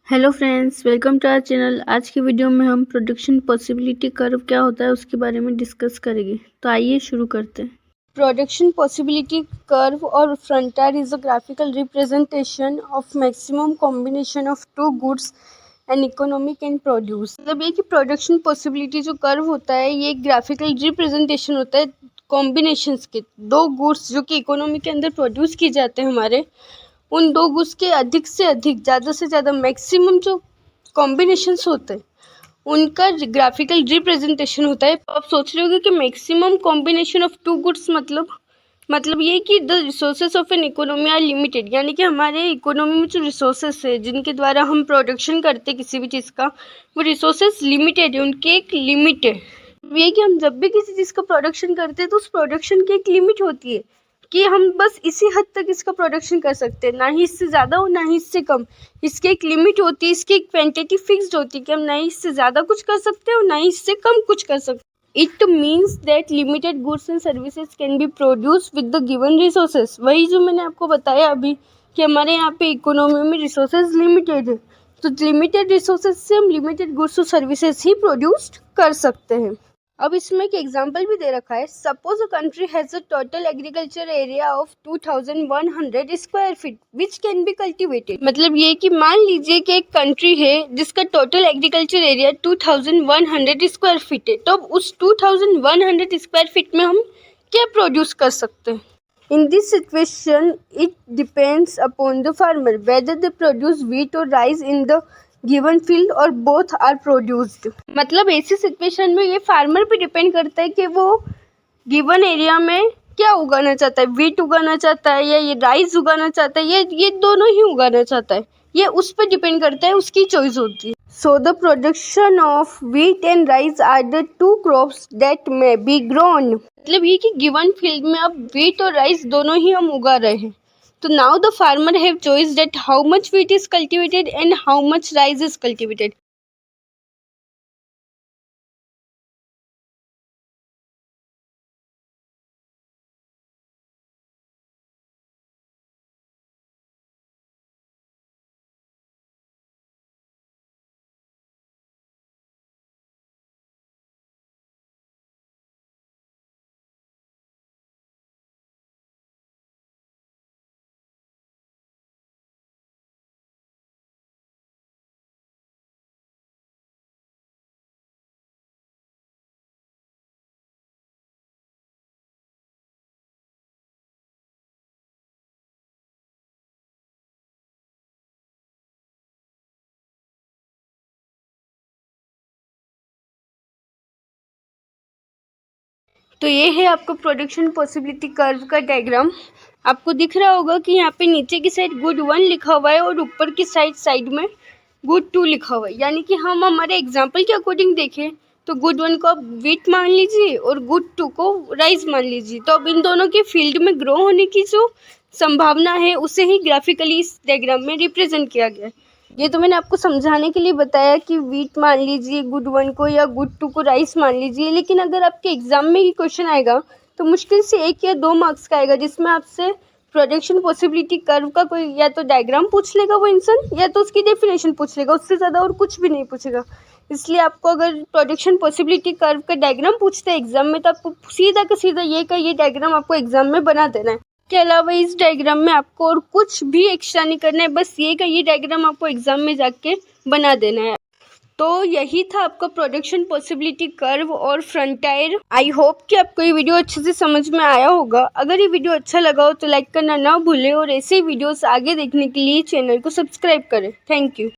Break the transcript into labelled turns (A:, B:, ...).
A: Hello friends, welcome to our channel. आज की video में हम प्रोडक्शन पॉसिबिलिटी कर्व क्या होता है उसके बारे में डिस्कस करेंगे। तो आइए शुरू करते हैं। प्रोडक्शन पॉसिबिलिटी कर्व और frontier is a graphical representation of maximum combination of two goods and economic and produce. मतलब ये कि प्रोडक्शन पॉसिबिलिटी जो कर्व होता है ये एक ग्राफिकल रिप्रेजेंटेशन होता है कॉम्बिनेशंस के, दो गुड्स जो कि इकोनॉमी के अंदर प्रोड्यूस किए जाते हैं हमारे, उन दो गुड्स के अधिक से अधिक, ज़्यादा से ज़्यादा मैक्सिमम जो कॉम्बिनेशंस होते हैं उनका ग्राफिकल रिप्रेजेंटेशन होता है। आप सोच रहे होंगे कि maximum combination of two goods मतलब ये कि the resources of an economy are limited, यानी कि हमारे इकोनॉमी में जो रिसोर्सेज है जिनके द्वारा हम प्रोडक्शन करते हैं किसी भी चीज़ का, वो रिसोर्सेज लिमिटेड है, उनकी एक लिमिट है। ये कि हम जब भी किसी चीज़ का प्रोडक्शन करते हैं तो उस प्रोडक्शन की एक लिमिट होती है कि हम बस इसी हद तक इसका प्रोडक्शन कर सकते हैं, ना ही इससे ज़्यादा और ना ही इससे कम। इसकी एक लिमिट होती है, इसकी एक क्वांटिटी फिक्स्ड होती है कि हम ना ही इससे ज़्यादा कुछ कर सकते हैं और ना ही इससे कम कुछ कर सकते हैं। It means that limited goods and services can be produce with the given resources. वही जो मैंने आपको बताया अभी कि हमारे यहाँ पे इकोनॉमी में रिसोर्सेज लिमिटेड है, तो लिमिटेड रिसोर्सेज से हम लिमिटेड गुड्स और सर्विसेज ही प्रोड्यूस कर सकते हैं। अब इसमें एक एग्जाम्पल भी दे रखा है। Suppose a country has a total agriculture area of 2100 square feet which can be cultivated. मतलब ये कि मान लीजिए कि एक कंट्री है जिसका total agriculture area 2100 square feet है, तो अब उस 2100 स्क्वायर फीट में हम क्या प्रोड्यूस कर सकते हैं। In this situation, it depends upon the farmer whether they produce wheat or rice in the given field or both are produced। मतलब ऐसी सिचुएशन में ये फार्मर पे डिपेंड करता है कि वो गिवन एरिया में क्या उगाना चाहता है, व्हीट उगाना चाहता है या ये राइस उगाना चाहता है, ये दोनों ही उगाना चाहता है। ये उस पर डिपेंड करता है, उसकी चॉइस होती है। So the production of wheat and rice are the two crops that may be grown. मतलब ये कि गिवन फील्ड में अब व्हीट और राइस दोनों ही हम उगा रहे हैं। तो now the farmer have choice that how much wheat is cultivated and how much rice is cultivated. तो ये है आपका प्रोडक्शन पॉसिबिलिटी कर्व का डायग्राम। आपको दिख रहा होगा कि यहाँ पे नीचे की साइड गुड 1 लिखा हुआ है और ऊपर की साइड में गुड 2 लिखा हुआ है। यानी कि हम हमारे एग्जाम्पल के अकॉर्डिंग देखें तो गुड 1 को आप व्हीट मान लीजिए और गुड 2 को राइस मान लीजिए। तो अब इन दोनों के फील्ड में ग्रो होने की जो संभावना है उसे ही ग्राफिकली इस डायग्राम में रिप्रेजेंट किया गया है। ये तो मैंने आपको समझाने के लिए बताया कि व्हीट मान लीजिए गुड 1 को या गुड 2 को राइस मान लीजिए, लेकिन अगर आपके एग्जाम में ही क्वेश्चन आएगा तो मुश्किल से 1 या 2 मार्क्स का आएगा, जिसमें आपसे प्रोडक्शन पॉसिबिलिटी कर्व का कोई या तो डायग्राम पूछ लेगा वो इंसान, या तो उसकी डेफिनेशन पूछ लेगा, उससे ज़्यादा और कुछ भी नहीं पूछेगा। इसलिए आपको अगर प्रोडक्शन पॉसिबिलिटी कर्व का डायग्राम पूछते हैं एग्जाम में तो आपको सीधा का सीधा ये डायग्राम आपको एग्जाम में बना देना है। के अलावा इस डायग्राम में आपको और कुछ भी एक्स्ट्रा नहीं करना है, बस ये डायग्राम आपको एग्जाम में जाके बना देना है। तो यही था आपका प्रोडक्शन पॉसिबिलिटी कर्व और फ्रंटायर। आई होप कि आपको ये वीडियो अच्छे से समझ में आया होगा। अगर ये वीडियो अच्छा लगा हो तो लाइक करना ना भूलें और ऐसे वीडियोस आगे देखने के लिए चैनल को सब्सक्राइब करें। Thank you.